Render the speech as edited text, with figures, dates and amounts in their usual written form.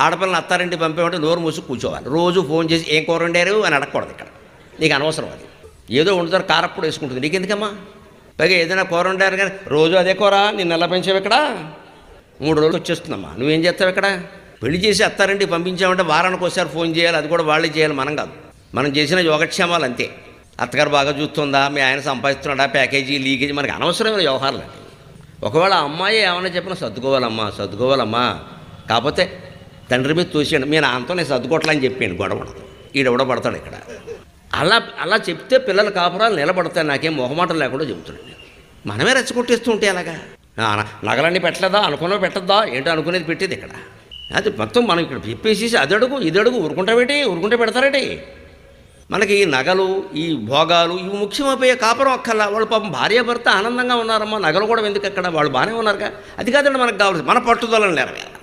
ఆడపిల్లని అత్తారింటి పంపేమంటే నోరు మూసి కూర్చోవాలి. రోజు ఫోన్ చేసి ఏం కూర వండారు అని అడగకూడదు. ఇక్కడ నీకు అనవసరం అది. ఏదో వండుతారు, కారప్పుడు వేసుకుంటుంది, నీకు ఎందుకమ్మా? పైగా ఏదైనా కూర వండారు కానీ రోజు అదే కూర, నిన్ను ఎలా పెంచావు ఇక్కడ? 3 రోజులు వచ్చేస్తుందమ్మా, నువ్వేం చేస్తావు ఇక్కడ? పెళ్లి చేసి అత్తారింటికి పంపించామంటే వారానికి ఒకసారి ఫోన్ చేయాలి, అది కూడా వాళ్ళే చేయాలి, మనం కాదు. మనం చేసిన యోగక్షేమాలు అంతే. అత్తగారు బాగా చూస్తుందా, మీ ఆయన సంపాదిస్తున్నాడా, ప్యాకేజీ లీకేజీ, మనకి అనవసరమైన వ్యవహారాలు అండి. ఒకవేళ అమ్మాయి ఏమైనా చెప్పినా సర్దుకోవాలమ్మా, కాకపోతే తండ్రి మీద తోసేయండి, మీ నాన్నతో నేను సర్దుకోవట్లని చెప్పాను, గొడవ ఈడెవడో పడతాడు ఇక్కడ. అలా చెప్తే పిల్లల కాపురాలు నిలబడతాయి. నాకేం మొహమాటం లేకుండా చెబుతున్నాను. మనమే రెచ్చగొట్టేస్తూ ఉంటే అలాగా నగలన్నీ పెట్టలేదా, అనుకున్నవి పెట్టద్దా, ఏంటో అనుకునేది పెట్టేది ఇక్కడ. అది మొత్తం మనం ఇక్కడ చెప్పేసి అదడుగు ఇదడుగు ఊరుకుంటే పెడతారేటి. మనకి ఈ నగలు, ఈ భోగాలు ఇవి ముఖ్యమైపోయే. కాపురం అక్కర్లా. వాళ్ళు పాపం భార్యాభర్త ఆనందంగా ఉన్నారమ్మా, నగలు కూడా ఎందుకు అక్కడ, వాళ్ళు బాగానే ఉన్నారుగా. అది కాదండి మనకు కావాలి, మన పట్టుదలను నెరవేరాలి.